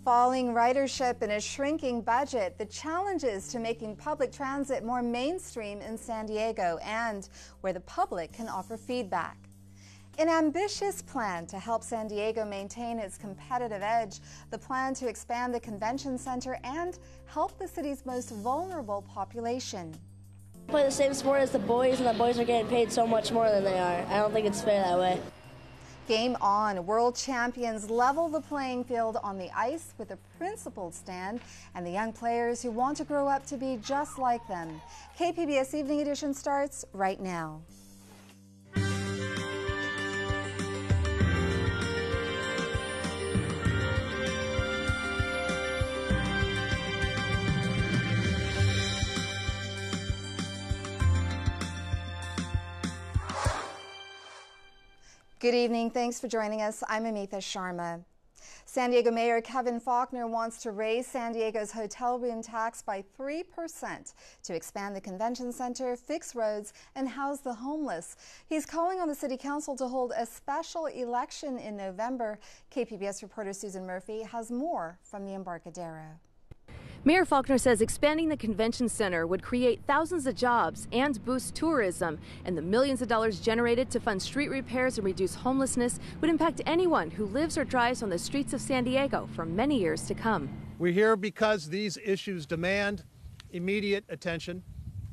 Falling ridership and a shrinking budget, the challenges to making public transit more mainstream in San Diego, and where the public can offer feedback. An ambitious plan to help San Diego maintain its competitive edge, the plan to expand the convention center and help the city's most vulnerable population. Play the same sport as the boys, and the boys are getting paid so much more than they are. I don't think it's fair that way. Game on. World champions level the playing field on the ice with a principled stand and the young players who want to grow up to be just like them. KPBS Evening Edition starts right now. Good evening. Thanks for joining us. I'm Amitha Sharma. San Diego Mayor Kevin Faulconer wants to raise San Diego's hotel room tax by 3% to expand the convention center, fix roads, and house the homeless. He's calling on the city council to hold a special election in November. KPBS reporter Susan Murphy has more from the Embarcadero. Mayor Faulconer says expanding the convention center would create thousands of jobs and boost tourism, and the millions of dollars generated to fund street repairs and reduce homelessness would impact anyone who lives or drives on the streets of San Diego for many years to come. We're here because these issues demand immediate attention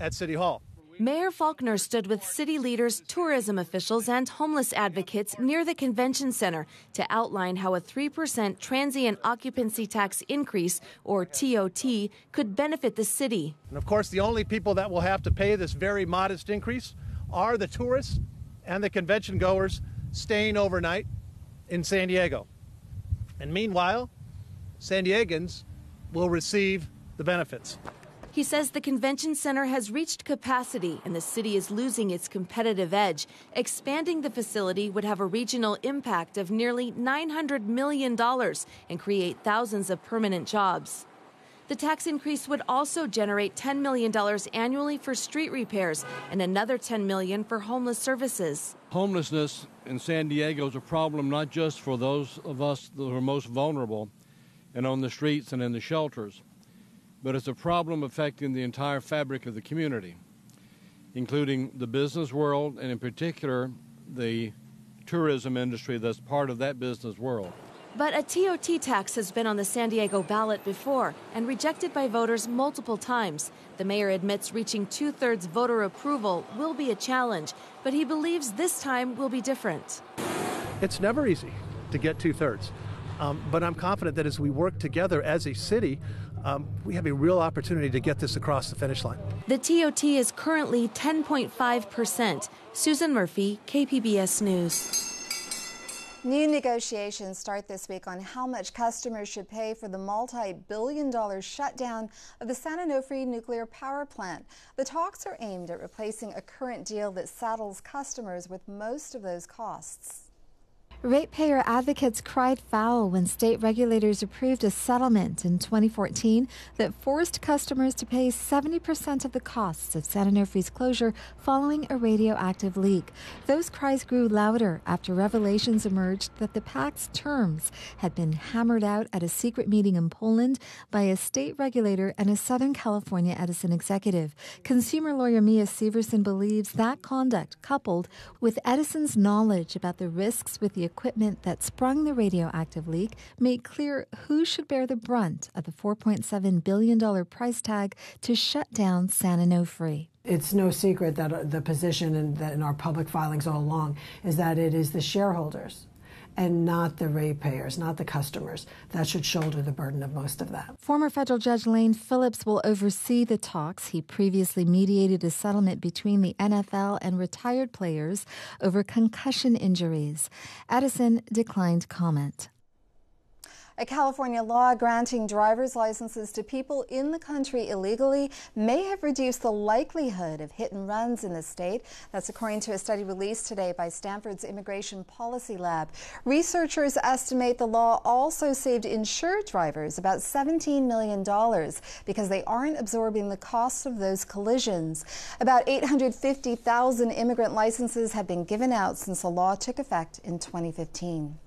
at City Hall. Mayor Faulconer stood with city leaders, tourism officials, and homeless advocates near the convention center to outline how a 3% transient occupancy tax increase, or TOT, could benefit the city. And of course, the only people that will have to pay this very modest increase are the tourists and the convention goers staying overnight in San Diego. And meanwhile, San Diegans will receive the benefits. He says the convention center has reached capacity and the city is losing its competitive edge. Expanding the facility would have a regional impact of nearly $900 million and create thousands of permanent jobs. The tax increase would also generate $10 million annually for street repairs and another $10 million for homeless services. Homelessness in San Diego is a problem not just for those of us that are most vulnerable and on the streets and in the shelters, but it's a problem affecting the entire fabric of the community, including the business world and in particular the tourism industry that's part of that business world. But a TOT tax has been on the San Diego ballot before and rejected by voters multiple times. The mayor admits reaching 2/3 voter approval will be a challenge, but he believes this time will be different. It's never easy to get 2/3, but I'm confident that as we work together as a city, we have a real opportunity to get this across the finish line. The TOT is currently 10.5%. Susan Murphy, KPBS News. New negotiations start this week on how much customers should pay for the multi-billion-dollar shutdown of the San Onofre nuclear power plant. The talks are aimed at replacing a current deal that saddles customers with most of those costs. Ratepayer advocates cried foul when state regulators approved a settlement in 2014 that forced customers to pay 70% of the costs of San Onofre's closure following a radioactive leak. Those cries grew louder after revelations emerged that the pact's terms had been hammered out at a secret meeting in Poland by a state regulator and a Southern California Edison executive. Consumer lawyer Mia Severson believes that conduct, coupled with Edison's knowledge about the risks with the equipment that sprung the radioactive leak, made clear who should bear the brunt of the $4.7 billion price tag to shut down San Onofre. It's no secret that the position in our public filings all along is that it is the shareholders and not the ratepayers, not the customers, that should shoulder the burden of most of that. Former federal judge Lane Phillips will oversee the talks. He previously mediated a settlement between the NFL and retired players over concussion injuries. Edison declined comment. A California law granting driver's licenses to people in the country illegally may have reduced the likelihood of hit and runs in the state. That's according to a study released today by Stanford's Immigration Policy Lab. Researchers estimate the law also saved insured drivers about $17 million because they aren't absorbing the cost of those collisions. About 850,000 immigrant licenses have been given out since the law took effect in 2015.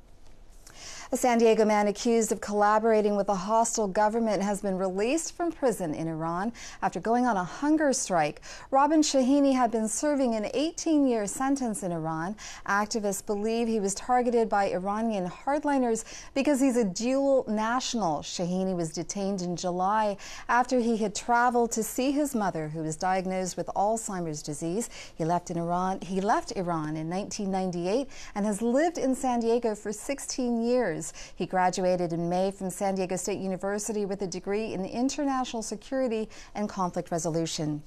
A San Diego man accused of collaborating with a hostile government has been released from prison in Iran after going on a hunger strike. Robin Shahini had been serving an 18-year sentence in Iran. Activists believe he was targeted by Iranian hardliners because he's a dual national. Shahini was detained in July after he had traveled to see his mother, who was diagnosed with Alzheimer's disease. He left Iran in 1998 and has lived in San Diego for 16 years. He graduated in May from San Diego State University with a degree in international security and conflict resolution.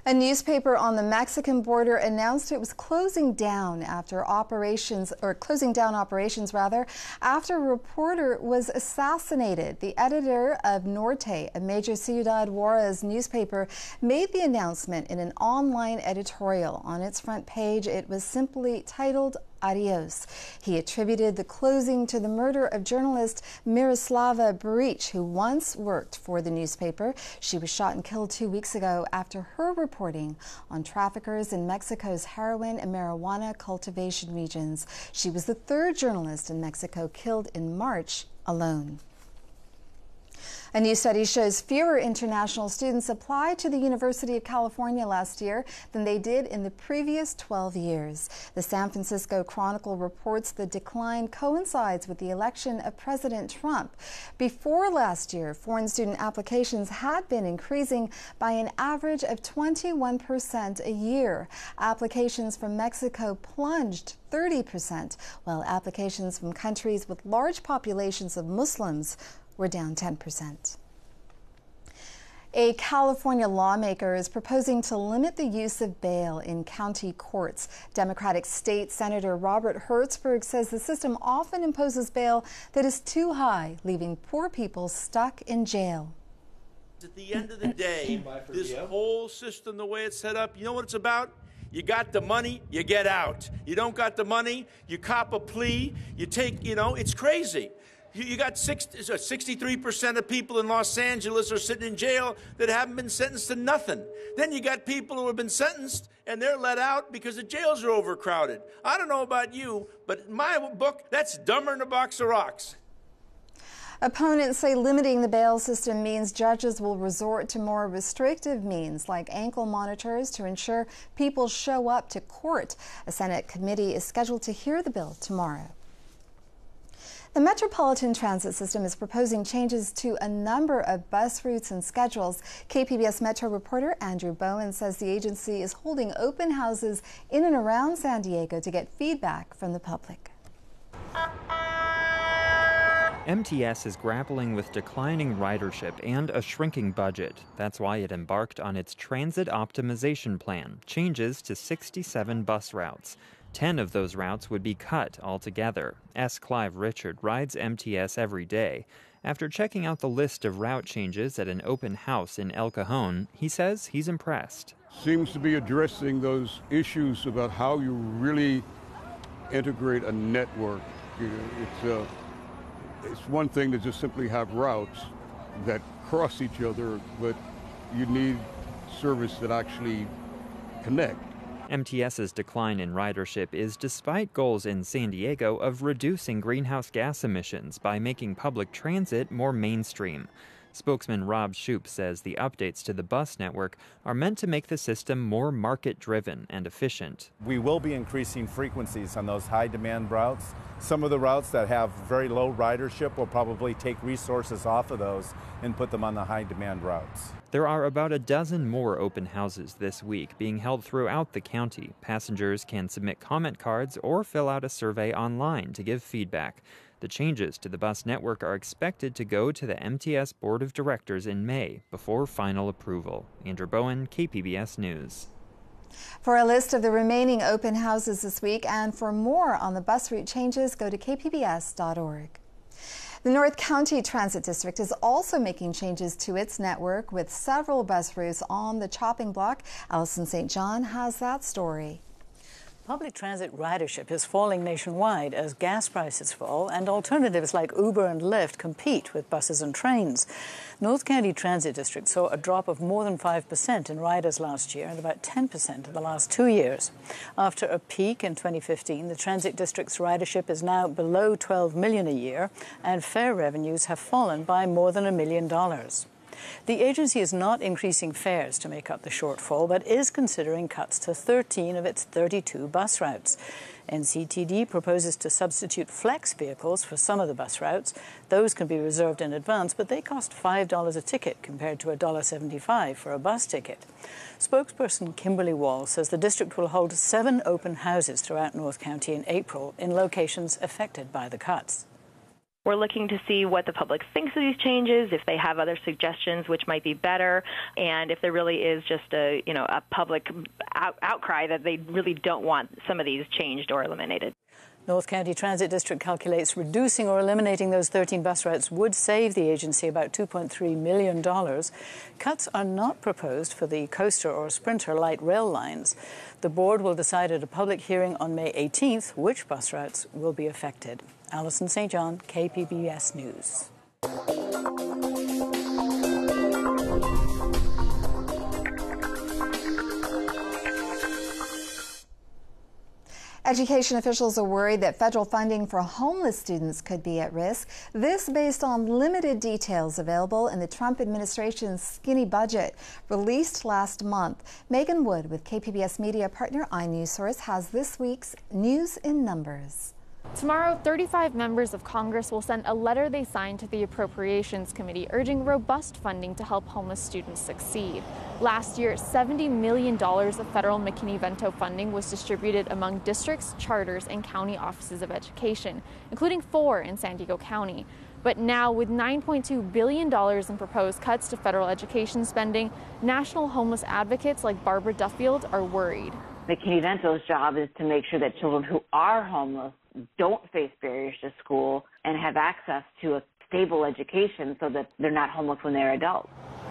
A newspaper on the Mexican border announced it was closing down operations after a reporter was assassinated. The editor of Norte, a major Ciudad Juarez newspaper, made the announcement in an online editorial. On its front page, it was simply titled Adios. He attributed the closing to the murder of journalist Miroslava Buric, who once worked for the newspaper. She was shot and killed 2 weeks ago after her reporting on traffickers in Mexico's heroin and marijuana cultivation regions. She was the third journalist in Mexico killed in March alone. A new study shows fewer international students applied to the University of California last year than they did in the previous 12 years. The San Francisco Chronicle reports the decline coincides with the election of President Trump. Before last year, foreign student applications had been increasing by an average of 21% a year. Applications from Mexico plunged 30%, while applications from countries with large populations of Muslims were down 10%. A California lawmaker is proposing to limit the use of bail in county courts. Democratic State Senator Robert Hertzberg says the system often imposes bail that is too high, leaving poor people stuck in jail. At the end of the day, this whole system, the way it's set up, you know what it's about? You got the money, you get out. You don't got the money, you cop a plea, you take, it's crazy. You got 63% of people in Los Angeles are sitting in jail that haven't been sentenced to nothing. Then you got people who have been sentenced and they're let out because the jails are overcrowded. I don't know about you, but in my book, that's dumber than a box of rocks. Opponents say limiting the bail system means judges will resort to more restrictive means like ankle monitors to ensure people show up to court. A Senate committee is scheduled to hear the bill tomorrow. The Metropolitan Transit System is proposing changes to a number of bus routes and schedules. KPBS Metro reporter Andrew Bowen says the agency is holding open houses in and around San Diego to get feedback from the public. MTS is grappling with declining ridership and a shrinking budget. That's why it embarked on its transit optimization plan, changes to 67 bus routes. 10 of those routes would be cut altogether. S. Clive Richard rides MTS every day. After checking out the list of route changes at an open house in El Cajon, he says he's impressed. Seems to be addressing those issues about how you really integrate a network. It's one thing to just simply have routes that cross each other, but you need service that actually connect. MTS's decline in ridership is despite goals in San Diego of reducing greenhouse gas emissions by making public transit more mainstream. Spokesman Rob Shoup says the updates to the bus network are meant to make the system more market-driven and efficient. We will be increasing frequencies on those high-demand routes. Some of the routes that have very low ridership will probably take resources off of those and put them on the high-demand routes. There are about a dozen more open houses this week being held throughout the county. Passengers can submit comment cards or fill out a survey online to give feedback. The changes to the bus network are expected to go to the MTS Board of Directors in May before final approval. Andrew Bowen, KPBS News. For a list of the remaining open houses this week and for more on the bus route changes, go to kpbs.org. The North County Transit District is also making changes to its network with several bus routes on the chopping block. Allison St. John has that story. Public transit ridership is falling nationwide as gas prices fall and alternatives like Uber and Lyft compete with buses and trains. North County Transit District saw a drop of more than 5% in riders last year and about 10% in the last 2 years. After a peak in 2015, the Transit District's ridership is now below $12 million a year, and fare revenues have fallen by more than $1 million. The agency is not increasing fares to make up the shortfall, but is considering cuts to 13 of its 32 bus routes. NCTD proposes to substitute flex vehicles for some of the bus routes. Those can be reserved in advance, but they cost $5 a ticket compared to $1.75 for a bus ticket. Spokesperson Kimberly Wall says the district will hold 7 open houses throughout North County in April in locations affected by the cuts. We're looking to see what the public thinks of these changes, if they have other suggestions which might be better, and if there really is just a public outcry that they really don't want some of these changed or eliminated. North County Transit District calculates reducing or eliminating those 13 bus routes would save the agency about $2.3 million. Cuts are not proposed for the Coaster or Sprinter light rail lines. The board will decide at a public hearing on May 18th which bus routes will be affected. Alison St. John, KPBS News. Education officials are worried that federal funding for homeless students could be at risk. This based on limited details available in the Trump administration's skinny budget released last month. Megan Wood with KPBS media partner iNewsSource has this week's News in Numbers. Tomorrow, 35 members of Congress will send a letter they signed to the Appropriations Committee urging robust funding to help homeless students succeed. Last year, $70 million of federal McKinney-Vento funding was distributed among districts, charters, and county offices of education, including 4 in San Diego County. But now, with $9.2 billion in proposed cuts to federal education spending, national homeless advocates like Barbara Duffield are worried. McKinney-Vento's job is to make sure that children who are homeless don't face barriers to school and have access to a stable education so that they're not homeless when they're adults.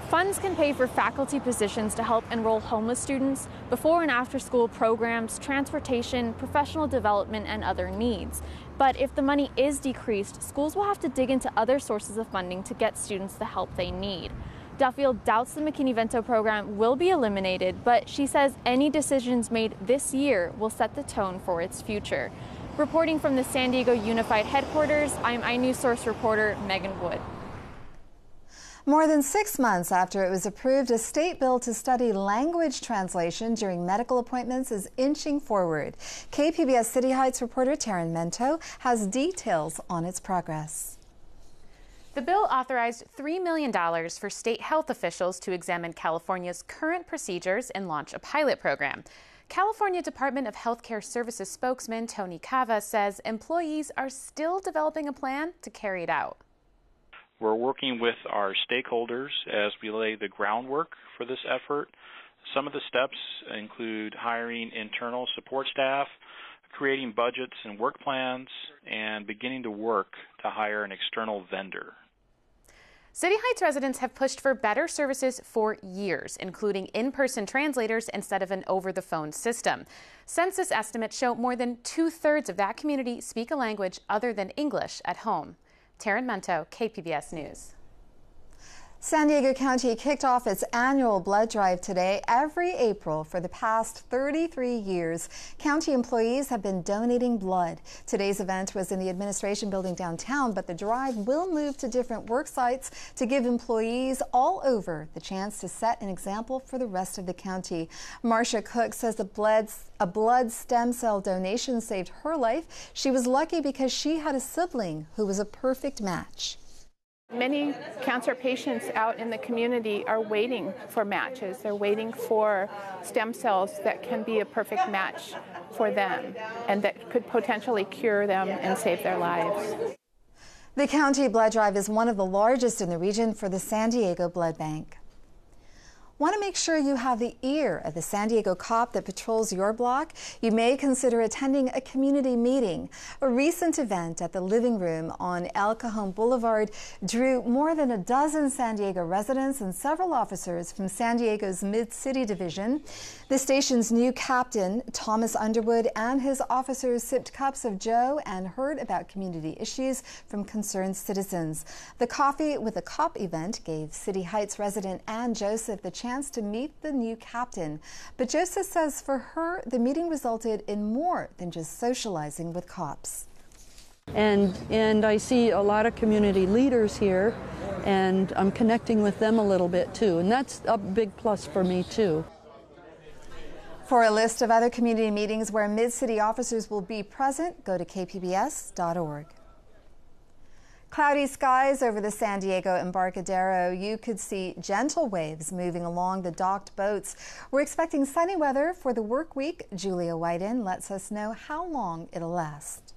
Funds can pay for faculty positions to help enroll homeless students, before and after school programs, transportation, professional development, and other needs. But if the money is decreased, schools will have to dig into other sources of funding to get students the help they need. Duffield doubts the McKinney-Vento program will be eliminated, but she says any decisions made this year will set the tone for its future. Reporting from the San Diego Unified Headquarters, I'm iNewsSource reporter Megan Wood. More than 6 months after it was approved, a state bill to study language translation during medical appointments is inching forward. KPBS City Heights reporter Taryn Mento has details on its progress. The bill authorized $3 million for state health officials to examine California's current procedures and launch a pilot program. California Department of Healthcare Services spokesman Tony Cava says employees are still developing a plan to carry it out. We're working with our stakeholders as we lay the groundwork for this effort. Some of the steps include hiring internal support staff, creating budgets and work plans, and beginning to work to hire an external vendor. City Heights residents have pushed for better services for years, including in-person translators instead of an over-the-phone system. Census estimates show more than 2/3 of that community speak a language other than English at home. Taryn Mento, KPBS News. San Diego County kicked off its annual blood drive today. Every April for the past 33 years, county employees have been donating blood. Today's event was in the administration building downtown, but the drive will move to different work sites to give employees all over the chance to set an example for the rest of the county. Marcia Cook says a blood stem cell donation saved her life. She was lucky because she had a sibling who was a perfect match. Many cancer patients out in the community are waiting for matches. They're waiting for stem cells that can be a perfect match for them and that could potentially cure them and save their lives. The county blood drive is one of the largest in the region for the San Diego Blood Bank. Want to make sure you have the ear of the San Diego cop that patrols your block? You may consider attending a community meeting. A recent event at the Living Room on El Cajon Boulevard drew more than a dozen San Diego residents and several officers from San Diego's Mid-City Division. The station's new captain, Thomas Underwood, and his officers sipped cups of joe and heard about community issues from concerned citizens. The Coffee with a Cop event gave City Heights resident Ann Joseph the chance to meet the new captain. But Joseph says for her, the meeting resulted in more than just socializing with cops. And I see a lot of community leaders here, and I'm connecting with them a little bit too, and that's a big plus for me too. For a list of other community meetings where Mid-City officers will be present, go to kpbs.org. Cloudy skies over the San Diego Embarcadero. You could see gentle waves moving along the docked boats. We're expecting sunny weather for the work week. Julia Whiten lets us know how long it'll last.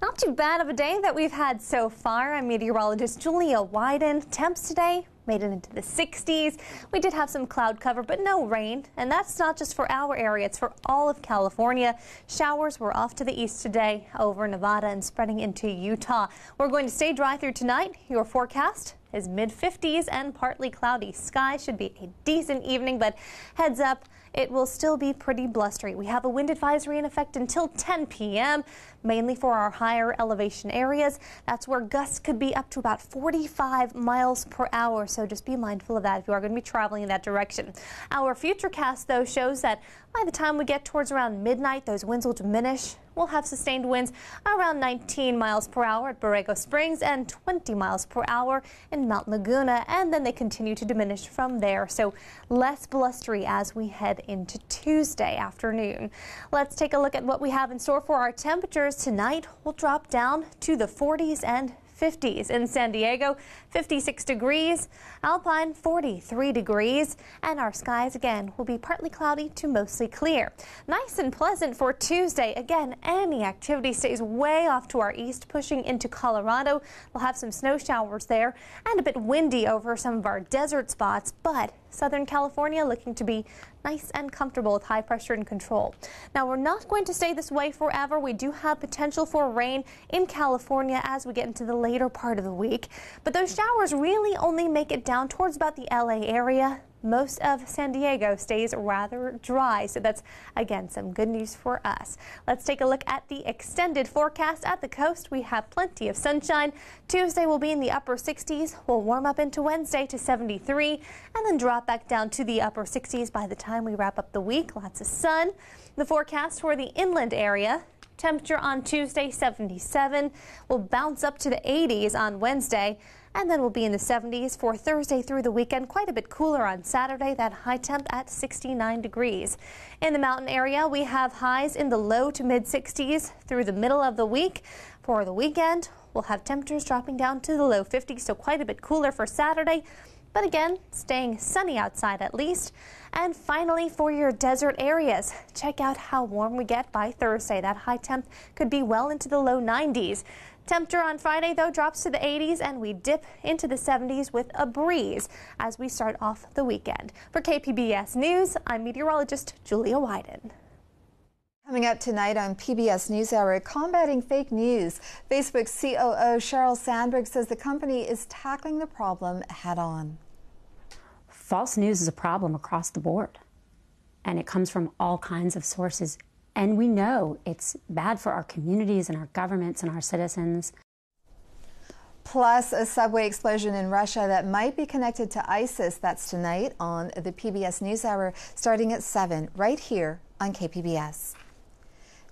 Not too bad of a day that we've had so far. I'm meteorologist Julia Whiten. Temps today made it into the 60s. We did have some cloud cover, but no rain. And that's not just for our area, it's for all of California. Showers were off to the east today over Nevada and spreading into Utah. We're going to stay dry through tonight. Your forecast is mid-50s and partly cloudy skies. Should be a decent evening, but heads up, it will still be pretty blustery. We have a wind advisory in effect until 10 p.m., mainly for our higher elevation areas. That's where gusts could be up to about 45 miles per hour, so just be mindful of that if you are going to be traveling in that direction. Our futurecast, though, shows that by the time we get towards around midnight, those winds will diminish. We'll have sustained winds around 19 miles per hour at Borrego Springs and 20 miles per hour in Mount Laguna, and then they continue to diminish from there. So less blustery as we head into Tuesday afternoon. Let's take a look at what we have in store for our temperatures. Tonight will drop down to the 40s and 50s. In San Diego, 56 degrees, Alpine 43 degrees, and our skies again will be partly cloudy to mostly clear. Nice and pleasant for Tuesday. Again, any activity stays way off to our east, pushing into Colorado. We'll have some snow showers there and a bit windy over some of our desert spots, but Southern California looking to be nice and comfortable with high pressure and control. Now, we're not going to stay this way forever. We do have potential for rain in California as we get into the later part of the week, but those showers really only make it down towards about the LA area. Most of San Diego stays rather dry, so that's, again, some good news for us. Let's take a look at the extended forecast. At the coast, we have plenty of sunshine. Tuesday will be in the upper 60s. We'll warm up into Wednesday to 73 and then drop back down to the upper 60s by the time we wrap up the week. Lots of sun. The forecast for the inland area. Temperature on Tuesday, 77. We'll bounce up to the 80s on Wednesday, and then we'll be in the 70s for Thursday through the weekend. Quite a bit cooler on Saturday, that high temp at 69 degrees. In the mountain area, we have highs in the low to mid 60s through the middle of the week. For the weekend, we'll have temperatures dropping down to the low 50s, so quite a bit cooler for Saturday. But again, staying sunny outside at least. And finally, for your desert areas, check out how warm we get by Thursday. That high temp could be well into the low 90s. Temperature on Friday, though, drops to the 80s, and we dip into the 70s with a breeze as we start off the weekend. For KPBS News, I'm meteorologist Julia Whiten. Coming up tonight on PBS NewsHour, combating fake news. Facebook's COO Sheryl Sandberg says the company is tackling the problem head on. False news is a problem across the board, and it comes from all kinds of sources. And we know it's bad for our communities and our governments and our citizens. Plus, a subway explosion in Russia that might be connected to ISIS. That's tonight on the PBS NewsHour, starting at 7, right here on KPBS.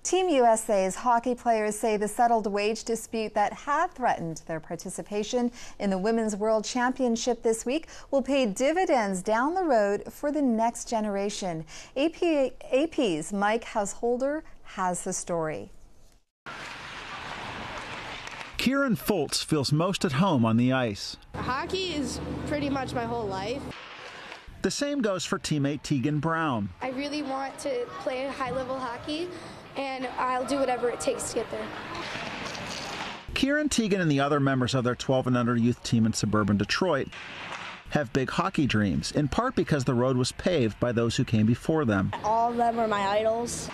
Team USA's hockey players say the settled wage dispute that had threatened their participation in the Women's World Championship this week will pay dividends down the road for the next generation. AP's Mike Hausholder has the story. Kieran Foltz feels most at home on the ice. Hockey is pretty much my whole life. The same goes for teammate Tegan Brown. I really want to play high-level hockey, and I'll do whatever it takes to get there. Kieran, Tegan, and the other members of their 12 and under youth team in suburban Detroit have big hockey dreams, in part because the road was paved by those who came before them. All of them are my idols.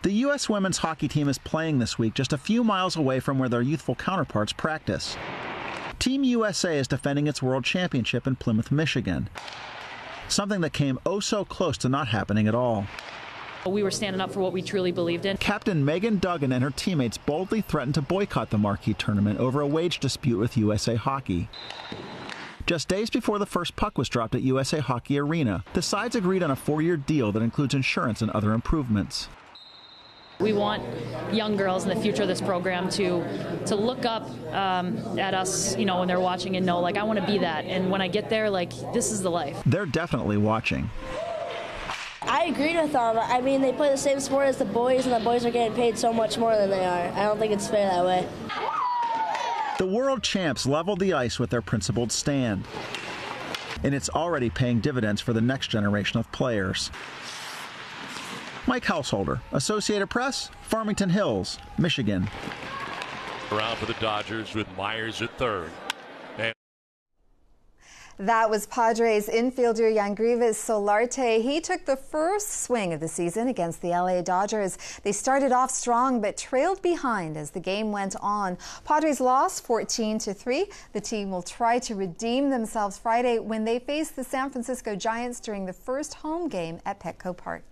The U.S. women's hockey team is playing this week just a few miles away from where their youthful counterparts practice. Team USA is defending its world championship in Plymouth, Michigan, something that came oh so close to not happening at all. We were standing up for what we truly believed in. Captain Megan Duggan and her teammates boldly threatened to boycott the marquee tournament over a wage dispute with USA Hockey. Just days before the first puck was dropped at USA Hockey Arena, the sides agreed on a 4-year deal that includes insurance and other improvements. We want young girls in the future of this program to look up at us, you know, when they're watching and know, like, I want to be that. And when I get there, like, this is the life. They're definitely watching. I agreed with them. I mean, they play the same sport as the boys, and the boys are getting paid so much more than they are. I don't think it's fair that way. The world champs leveled the ice with their principled stand, and it's already paying dividends for the next generation of players. Mike Householder, Associated Press, Farmington Hills, Michigan. Around for the Dodgers with Myers at third. That was Padres infielder Yangervis Solarte. He took the first swing of the season against the LA Dodgers. They started off strong but trailed behind as the game went on. Padres lost 14-3. The team will try to redeem themselves Friday when they face the San Francisco Giants during the first home game at Petco Park.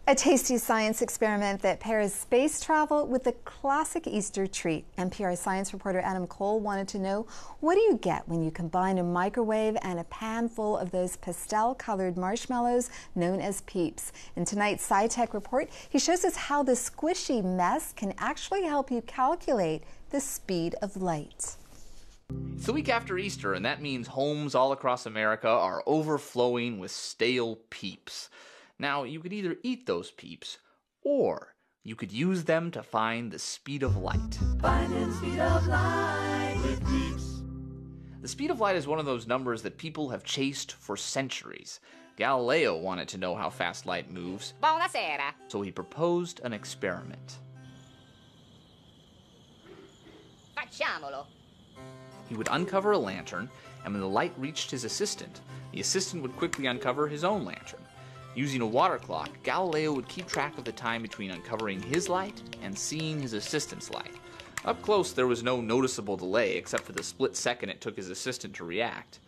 A tasty science experiment that pairs space travel with a classic Easter treat. NPR science reporter Adam Cole wanted to know, what do you get when you combine a microwave and a pan full of those pastel-colored marshmallows known as Peeps? In tonight's SciTech report, he shows us how the squishy mess can actually help you calculate the speed of light. It's the week after Easter, and that means homes all across America are overflowing with stale Peeps. Now, you could either eat those Peeps, or you could use them to find the speed of light. Finding speed of light with Peeps. The speed of light is one of those numbers that people have chased for centuries. Galileo wanted to know how fast light moves. Buonasera. So he proposed an experiment. Facciamolo. He would uncover a lantern, and when the light reached his assistant, the assistant would quickly uncover his own lantern. Using a water clock, Galileo would keep track of the time between uncovering his light and seeing his assistant's light. Up close, there was no noticeable delay except for the split second it took his assistant to react.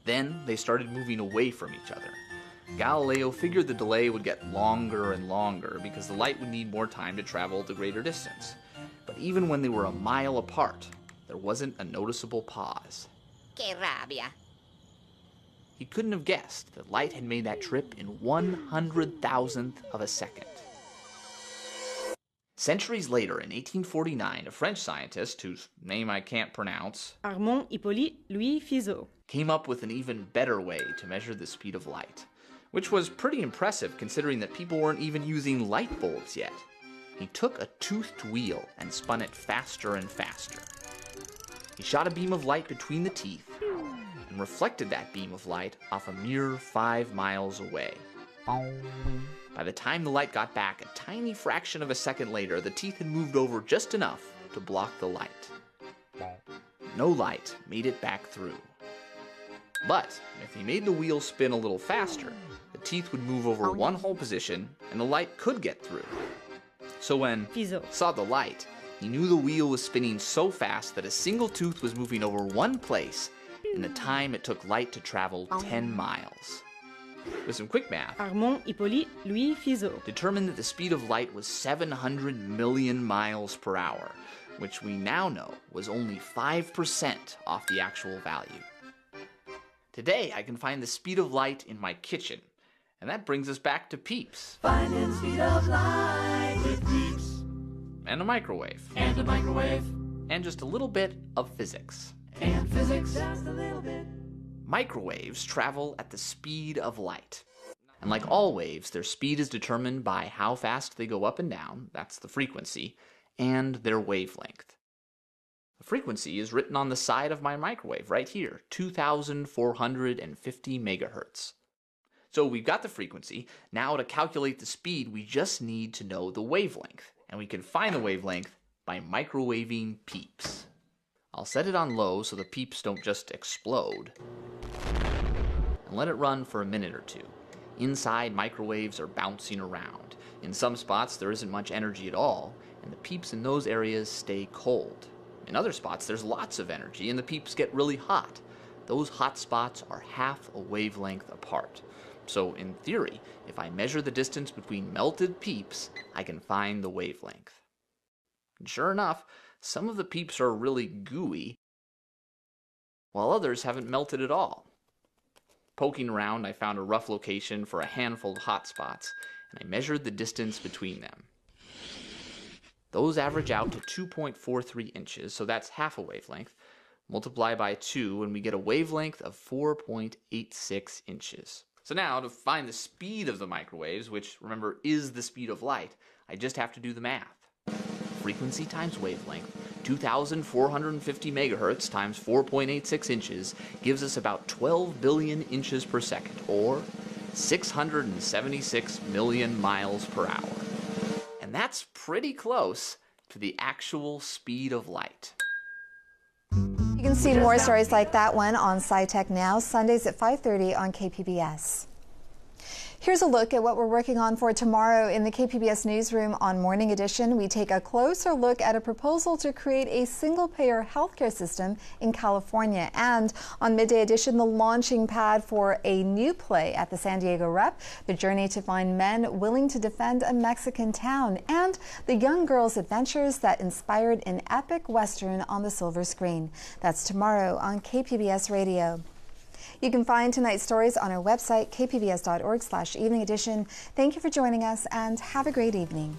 Then they started moving away from each other. Galileo figured the delay would get longer and longer because the light would need more time to travel the greater distance. But even when they were a mile apart, there wasn't a noticeable pause. Che rabbia. He couldn't have guessed that light had made that trip in 100,000th of a second. Centuries later, in 1849, a French scientist, whose name I can't pronounce, Armand Hippolyte Louis Fizeau, came up with an even better way to measure the speed of light, which was pretty impressive considering that people weren't even using light bulbs yet. He took a toothed wheel and spun it faster and faster. He shot a beam of light between the teeth and reflected that beam of light off a mere 5 miles away. By the time the light got back a tiny fraction of a second later, the teeth had moved over just enough to block the light. No light made it back through. But if he made the wheel spin a little faster, the teeth would move over one whole position and the light could get through. So when Fizeau saw the light, he knew the wheel was spinning so fast that a single tooth was moving over one place in the time it took light to travel 10 miles. With some quick math, Armand Hippolyte Louis Fizeau determined that the speed of light was 700 million miles per hour, which we now know was only 5% off the actual value. Today, I can find the speed of light in my kitchen, and that brings us back to Peeps. Finding speed of light with Peeps. And a microwave. And a microwave. And just a little bit of physics. And physics, just a little bit. Microwaves travel at the speed of light. And like all waves, their speed is determined by how fast they go up and down, that's the frequency, and their wavelength. The frequency is written on the side of my microwave right here, 2,450 megahertz. So we've got the frequency. Now to calculate the speed, we just need to know the wavelength. And we can find the wavelength by microwaving Peeps. I'll set it on low so the peeps don't just explode, and let it run for a minute or two. Inside, microwaves are bouncing around. In some spots, there isn't much energy at all, and the peeps in those areas stay cold. In other spots, there's lots of energy, and the peeps get really hot. Those hot spots are half a wavelength apart. So, in theory, if I measure the distance between melted peeps, I can find the wavelength. And sure enough, some of the peeps are really gooey, while others haven't melted at all. Poking around, I found a rough location for a handful of hot spots, and I measured the distance between them. Those average out to 2.43 inches, so that's half a wavelength. Multiply by 2, and we get a wavelength of 4.86 inches. So now, to find the speed of the microwaves, which, remember, is the speed of light, I just have to do the math. Frequency times wavelength, 2,450 megahertz times 4.86 inches, gives us about 12 billion inches per second, or 676 million miles per hour. And that's pretty close to the actual speed of light. You can see more stories like that one on SciTech Now, Sundays at 5:30 on KPBS. Here's a look at what we're working on for tomorrow in the KPBS newsroom on Morning Edition. We take a closer look at a proposal to create a single-payer healthcare system in California. And on Midday Edition, the launching pad for a new play at the San Diego Rep, the journey to find men willing to defend a Mexican town, and the young girl's adventures that inspired an epic Western on the silver screen. That's tomorrow on KPBS Radio. You can find tonight's stories on our website, kpbs.org/evening edition. Thank you for joining us and have a great evening.